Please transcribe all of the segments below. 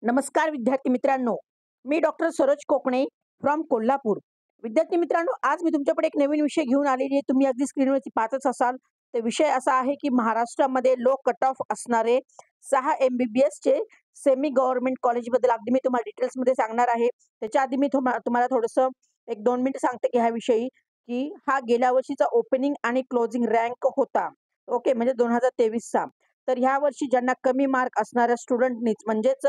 नमस्कार विद्यार्थी मित्रांनो, मी डॉक्टर सरोज कोकणे फ्रॉम कोल्हापूर. विद्यार्थी मित्रांनो, आज मी तुमच्याकडे एक नवीन विषय घेऊन आलेली आहे. तुम्ही अगदी स्क्रीनवरती पाहतच असाल. तो विषय असा आहे, की महाराष्ट्रामध्ये लो कट ऑफ असणारे 6 एम-बी-बी-एसचे सेमी गव्हर्नमेंट कॉलेजबद्दल अगदी मी तुम्हाला डिटेल्समध्ये सांगणार आहे. त्याच्या आधी मी तुम्हाला थोडंसं 1-2 मिनिटं सांगते, की ह्याविषयी, की हा गेल्या वर्षीचा ओपनिंग आणि क्लोजिंग रँक होता. ओके, म्हणजे 2023चा. तर ह्या वर्षी ज्यांना कमी मार्क असणाऱ्या स्टुडंटनीच म्हणजेच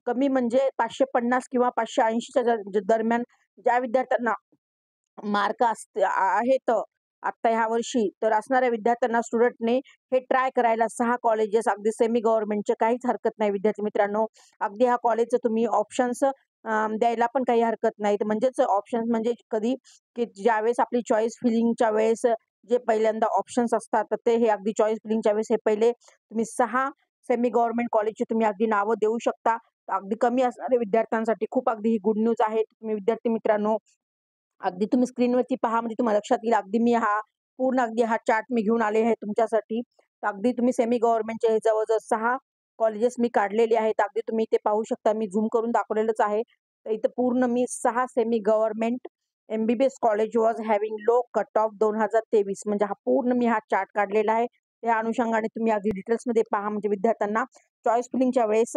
कमी म्हणजे 550 किंवा 580च्या दरम्यान ज्या विद्यार्थ्यांना मार्क आहेत आता ह्या वर्षी, तर असणाऱ्या विद्यार्थ्यांना स्टुडंटने हे ट्राय करायला 6 कॉलेजेस अगदी सेमी गव्हर्नमेंटचे काहीच हरकत नाही विद्यार्थी मित्रांनो. अगदी ह्या कॉलेजचं तुम्ही ऑप्शन्स द्यायला पण काही हरकत नाही. तर म्हणजेच ऑप्शन्स म्हणजे कधी, की ज्यावेळेस आपली चॉईस फिलिंगच्या वेळेस जे पहिल्यांदा ऑप्शन्स असतात, तर ते हे अगदी चॉईस फिलिंगच्या वेळेस हे पहिले तुम्ही 6 सेमी गव्हर्नमेंट कॉलेजची तुम्ही अगदी नावं देऊ शकता. अगदी कमी असणाऱ्या विद्यार्थ्यांसाठी खूप अगदी ही गुड न्यूज आहे. तुम्ही विद्यार्थी मित्रांनो, अगदी तुम्ही स्क्रीनवरती पहा म्हणजे तुम्हाला लक्षात येईल. अगदी मी हा पूर्ण अगदी हा चार्ट मी घेऊन आले आहे तुमच्यासाठी. तर अगदी तुम्ही सेमी गव्हर्नमेंटचे हे जवळ-जवळ 6 कॉलेजेस मी काढलेले आहेत. अगदी तुम्ही इथे पाहू शकता. मी झूम करून दाखवलेलंच आहे. तर इथं पूर्ण मी 6 semi government MBBS college was having low cut off 2023 म्हणजे हा पूर्ण मी हा चार्ट काढलेला आहे. त्या अनुषंगाने तुम्ही अगदी डिटेल्समध्ये पहा म्हणजे विद्यार्थ्यांना चॉईस फिलिंगच्या वेळेस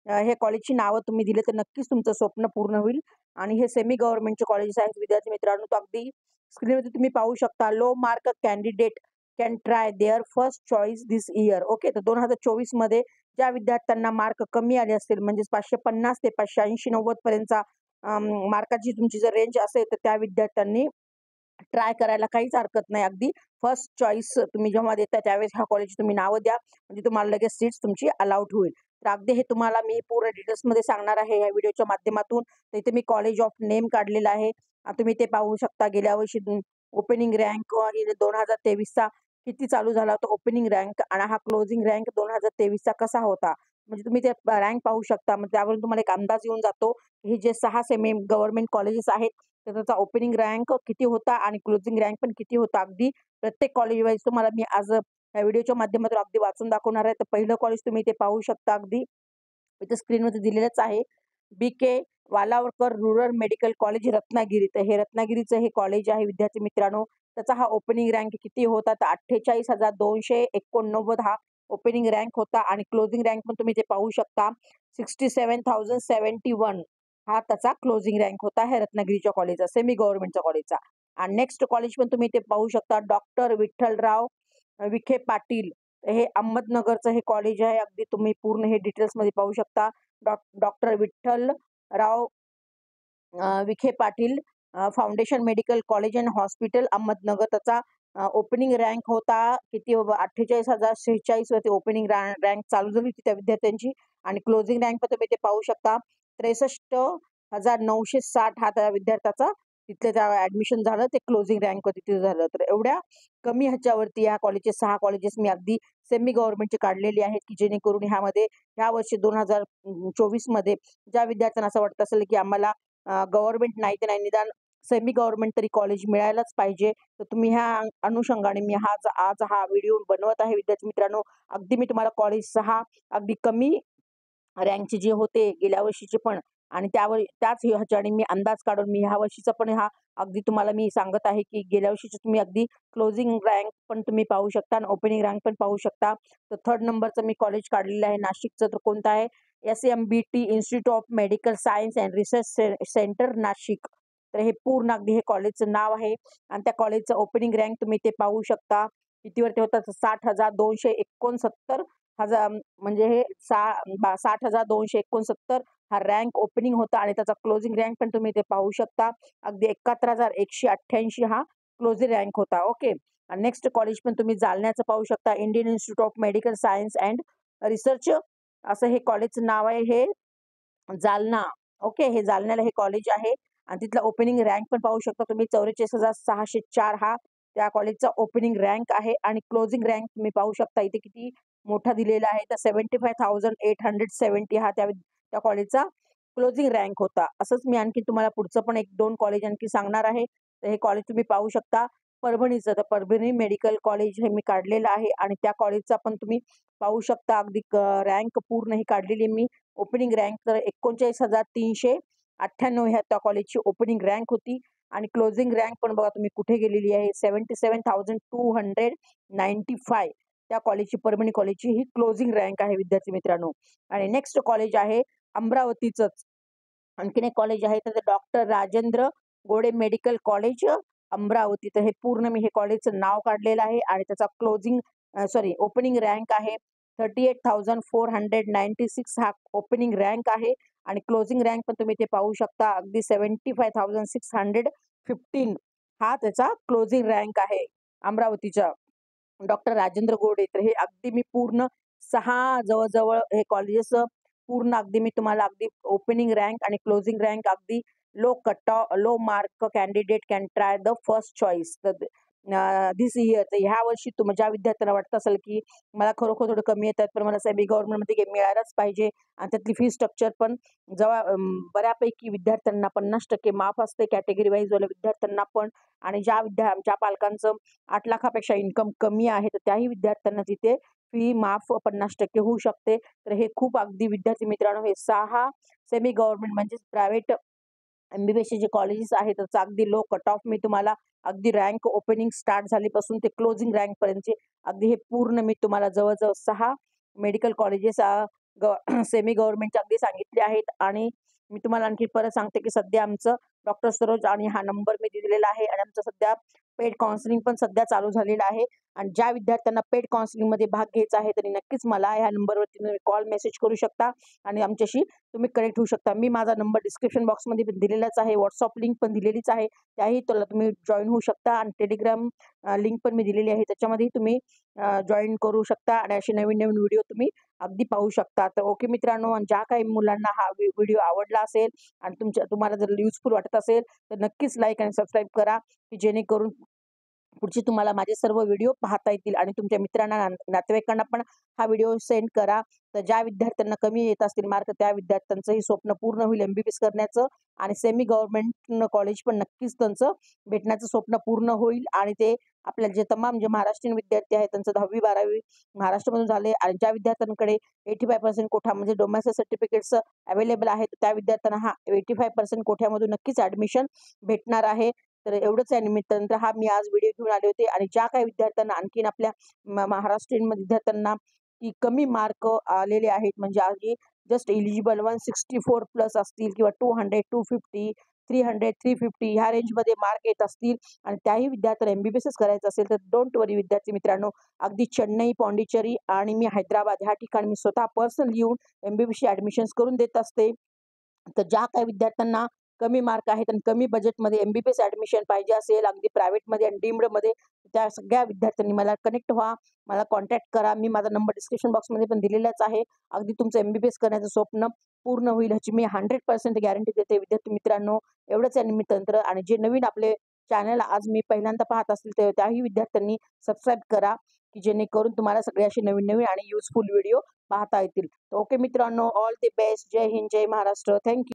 हे कॉलेजची नावं तुम्ही दिली तर नक्कीच तुमचं स्वप्न पूर्ण होईल. आणि हे सेमी गव्हर्नमेंटचे कॉलेजेस आहेत विद्यार्थी मित्रांनो. तर अगदी स्क्रीनवरती तुम्ही पाहू शकता. Low mark candidate can try their first choice this year. Okay, तर 2024 मध्ये ज्या विद्यार्थ्यांना मार्क कमी आले असतील म्हणजे 550 ते 580-90 पर्यंतचा मार्काची तुमची जर रेंज असेल, तर त्या विद्यार्थ्यांनी ट्राय करायला काहीच हरकत नाही. अगदी फर्स्ट चॉईस तुम्ही जेव्हा देता त्यावेळेस ह्या कॉलेजची तुम्ही नावं द्या. म्हणजे तुम्हाला लगेच सीट्स तुमची अलाउड होईल. तर अगदी हे तुम्हाला मी पूर्ण डिटेल्समध्ये सांगणार आहे ह्या व्हिडिओच्या माध्यमातून. तर इथे मी कॉलेज ऑफ नेम काढलेला आहे. तुम्ही ते पाहू शकता. गेल्या वर्षी ओपनिंग रँक आणि 2023चा किती चालू झाला होता ओपनिंग रँक आणि हा क्लोजिंग रँक 2023चा कसा होता. म्हणजे तुम्ही ते रँक पाहू शकता. म्हणजे त्यावरून तुम्हाला एक अंदाज येऊन जातो. हे जे 6 सेमी गव्हर्नमेंट कॉलेजेस आहेत, तर त्याचा ओपनिंग रँक किती होता आणि क्लोजिंग रँक पण किती होता. अगदी प्रत्येक कॉलेज वाईज तुम्हाला मी आज या व्हिडिओच्या माध्यमातून अगदी वाचून दाखवणार आहे. तर पहिलं कॉलेज तुम्ही इथे पाहू शकता. अगदी इथे स्क्रीनवरती दिलेलंच आहे. B K. Walawalkar rural medical college Ratnagiri. तर हे रत्नागिरीचं हे कॉलेज आहे विद्यार्थी मित्रांनो. त्याचा हा ओपनिंग रँक किती होता तर 48,289 हा ओपनिंग रँक होता आणि क्लोजिंग रँक पण तुम्ही इथे पाहू शकता. 67,071 हा त्याचा क्लोजिंग रँक होता हे रत्नागिरीच्या कॉलेजचा, सेमी गव्हर्नमेंटच्या कॉलेजचा. आणि नेक्स्ट कॉलेज पण तुम्ही इथे पाहू शकता. डॉक्टर विठ्ठलराव विखे पाटील. हे अहमदनगरचं हे कॉलेज आहे. अगदी तुम्ही पूर्ण हे डिटेल्समध्ये पाहू शकता. Doctor Vitthalrao Vikhe Patil foundation medical college and hospital Ahmednagar. त्याचा ओपनिंग रँक होता किती 48,046 वरती ओपनिंग रँक चालू झाली होती त्या विद्यार्थ्यांची आणि क्लोजिंग रँक पण तुम्ही ते पाहू शकता. 63,960 हा त्या विद्यार्थ्याचा तिथले त्या ऍडमिशन झालं ते क्लोजिंग रँक तिथे झालं. तर एवढ्या कमी ह्याच्यावरती या कॉलेजचे 6 कॉलेजेस मी अगदी सेमी गव्हर्नमेंटचे काढलेले आहेत, की जेणेकरून ह्यामध्ये ह्या वर्षी 2024 मध्ये ज्या विद्यार्थ्यांना असं वाटत असेल, की आम्हाला गव्हर्नमेंट नाही तर नाही निदान सेमी गव्हर्नमेंट तरी कॉलेज मिळायलाच पाहिजे. तर तुम्ही ह्या अनुषंगाने मी आज हा व्हिडिओ बनवत आहे विद्यार्थी मित्रांनो. अगदी मी तुम्हाला कॉलेज 6 अगदी कमी रँकचे जे होते गेल्या वर्षीचे पण आणि त्याच ह्याच्याने मी अंदाज काढून मी ह्या वर्षीचा पण हा अगदी तुम्हाला मी सांगत आहे, की गेल्या वर्षीचे तुम्ही अगदी क्लोजिंग रँक पण तुम्ही पाहू शकता आणि ओपनिंग रँक पण पाहू शकता. तर 3rd नंबरचं मी कॉलेज काढलेलं आहे नाशिकचं. तर कोणतं आहे? SMBT institute of medical science and research centre Nashik. तर हे पूर्ण अगदी हे कॉलेजचं नाव आहे आणि त्या कॉलेजचं ओपनिंग रँक तुम्ही ते पाहू शकता. कितीवरती होता? 60,269 हजार म्हणजे हे 60,269 हा रँक ओपनिंग होता आणि त्याचा क्लोजिंग रँक पण तुम्ही इथे पाहू शकता. अगदी 71,188 हा क्लोजिंग रँक होता. ओके. आणि नेक्स्ट कॉलेज पण तुम्ही जालन्याचं पाहू शकता. Indian institute of medical science and research असं हे कॉलेजचं नाव आहे. हे जालना. ओके. हे जालन्याला हे कॉलेज आहे आणि तिथला ओपनिंग रँक पण पाहू शकता तुम्ही. 44,604 हा त्या कॉलेजचा ओपनिंग रँक आहे आणि क्लोजिंग रँक तुम्ही पाहू शकता इथे किती मोठा दिलेला आहे. तर 75,870 हा त्या कॉलेजचा क्लोजिंग रँक होता. असंच मी आणखी तुम्हाला पुढचं पण 1-2 कॉलेज आणखी सांगणार आहे. तर हे कॉलेज तुम्ही पाहू शकता. परभणीचं तर परभणी मेडिकल कॉलेज हे मी काढलेलं आहे आणि त्या कॉलेजचा पण तुम्ही पाहू शकता. अगदी रँक पूर्ण ही काढलेली मी ओपनिंग रँक तर 39,398 ह्या त्या कॉलेजची ओपनिंग रँक होती आणि क्लोजिंग रँक पण बघा तुम्ही कुठे गेलेली आहे 77,295 त्या कॉलेजची परभणी कॉलेजची ही क्लोजिंग रँक आहे विद्यार्थी मित्रांनो. आणि नेक्स्ट कॉलेज आहे अमरावतीचंच आणखीन एक कॉलेज आहे तर doctor Rajendra Gode medical college Amravati. तर हे पूर्ण मी हे कॉलेजचं नाव काढलेलं आहे आणि त्याचा ओपनिंग रँक आहे 38,496 हा ओपनिंग रँक आहे आणि क्लोजिंग रँक पण तुम्ही ते पाहू शकता अगदी 75,615 हा त्याचा क्लोजिंग रँक आहे अमरावतीच्या डॉक्टर राजेंद्र गोडे. तर हे अगदी मी पूर्ण 6 जवळ-जवळ हे कॉलेजेस पूर्ण अगदी मी तुम्हाला अगदी ओपनिंग रँक आणि क्लोजिंग रँक अगदी low mark candidate can try the first choice this year. तर ह्या वर्षी ज्या विद्यार्थ्यांना वाटत असेल की मला खरोखर थोडं कमी येतात पण मला सेमी गव्हर्नमेंटमध्ये मिळायलाच पाहिजे आणि त्यातली फी स्ट्रक्चर पण बऱ्यापैकी विद्यार्थ्यांना 50% माफ असते कॅटेगरी वाईज वाल्या विद्यार्थ्यांना पण. आणि ज्या पालकांचं 8 लाखापेक्षा इन्कम कमी आहे तर त्याही विद्यार्थ्यांना तिथे फी माफ 50% होऊ शकते. तर हे खूप अगदी विद्यार्थी मित्रांनो हे 6 सेमी गव्हर्नमेंट म्हणजे प्रायव्हेट एमबीबीएसचे जे कॉलेजेस आहेत त्याचा अगदी लो कट ऑफ मी तुम्हाला अगदी रँक ओपनिंग स्टार्ट झाल्यापासून ते क्लोजिंग रँक पर्यंतचे अगदी हे पूर्ण मी तुम्हाला जवळजवळ 6 मेडिकल कॉलेजेस सेमी गव्हर्नमेंटचे अगदी सांगितले आहेत. आणि मी तुम्हाला आणखी परत सांगते की सध्या आमचं डॉक्टर सरोज आणि हा नंबर मी दिलेला आहे आणि आमचं सध्या पेड काउन्सिलिंग पण सध्या चालू झालेलं आहे. आणि ज्या विद्यार्थ्यांना पेड काउन्सिलिंगमध्ये भाग घ्यायचा आहे त्यांनी नक्कीच मला ह्या नंबरवरती तुम्ही कॉल मेसेज करू शकता आणि आमच्याशी तुम्ही कनेक्ट होऊ शकता. मी माझा नंबर डिस्क्रिप्शन बॉक्समध्ये पण दिलेलाच आहे, व्हॉट्सअप लिंक पण दिलेलीच आहे, त्याही तुम्ही जॉईन होऊ शकता आणि टेलिग्राम लिंक पण मी दिलेली आहे त्याच्यामध्ये तुम्ही जॉईन करू शकता आणि असे नवीन नवीन व्हिडिओ तुम्ही अगदी पाहू शकता. तर ओके मित्रांनो, आणि ज्या काही मुलांना हा व्हिडिओ आवडला असेल आणि तुम्हाला जर युजफुल वाटत असेल तर नक्कीच लाईक आणि सबस्क्राईब करा की जेणेकरून पुढचे तुम्हाला माझे सर्व व्हिडिओ पाहता येतील आणि तुमच्या मित्रांना नातेवाईकांना पण हा व्हिडिओ सेंड करा. तर ज्या विद्यार्थ्यांना कमी येत असतील मार्क त्या विद्यार्थ्यांचं हे स्वप्न पूर्ण होईल एमबीबीएस करण्याचं आणि सेमी गव्हर्नमेंट कॉलेज पण नक्कीच त्यांचं भेटण्याचं स्वप्न पूर्ण होईल. आणि ते आपल्या जे तमाम जे महाराष्ट्रीयन विद्यार्थी आहेत त्यांचं 10वी-12वी महाराष्ट्रामधून झाले आणि ज्या विद्यार्थ्यांकडे 85% कोठा म्हणजे डोमॅस्टिक सर्टिफिकेट्स अवेलेबल आहेत त्या विद्यार्थ्यांना हा 85% कोठ्यामधून नक्कीच ऍडमिशन भेटणार आहे. तर एवढंच आहे निमित्तानं आज मी व्हिडिओ घेऊन आले होते. आणि ज्या काही विद्यार्थ्यांना आणखीन आपल्या महाराष्ट्रीयन विद्यार्थ्यांना की कमी मार्क आलेले आहेत म्हणजे आधी जस्ट इलिजिबल 164 प्लस असतील किंवा 200, 250, 300, 350 ह्या रेंजमध्ये मार्क येत असतील आणि त्याही विद्यार्थ्यांना एमबीबीएस करायचं असेल तर डोंट वरी विद्यार्थी मित्रांनो, अगदी चेन्नई, पॉंडिचेरी आणि मी हैदराबाद ह्या ठिकाणी मी स्वतः पर्सनल येऊन एमबीबीएसची ऍडमिशन्स करून देत असते. तर ज्या काही विद्यार्थ्यांना कमी मार्क आहेत आणि कमी बजेटमध्ये एमबीबीएस ऍडमिशन पाहिजे असेल अगदी प्रायव्हेटमध्ये आणि डीम्डमध्ये त्या सगळ्या विद्यार्थ्यांनी मला कनेक्ट व्हा, मला कॉन्टॅक्ट करा. मी माझा नंबर डिस्क्रिप्शन बॉक्समध्ये पण दिलेलाच आहे. अगदी तुमचं एमबीबीएस करण्याचं स्वप्न पूर्ण होईल ह्याची मी 100% गॅरंटी देते विद्यार्थी मित्रांनो. एवढंच आहे निमित्तानं. आणि जे नवीन आपले चॅनल आज मी पहिल्यांदा पाहत असतील तर त्याही विद्यार्थ्यांनी सबस्क्राईब करा की जेणेकरून तुम्हाला सगळे असे नवीन नवीन आणि युजफुल व्हिडिओ पाहता येतील. ओके मित्रांनो, ऑल द बेस्ट. जय हिंद, जय महाराष्ट्र. थँक्यू.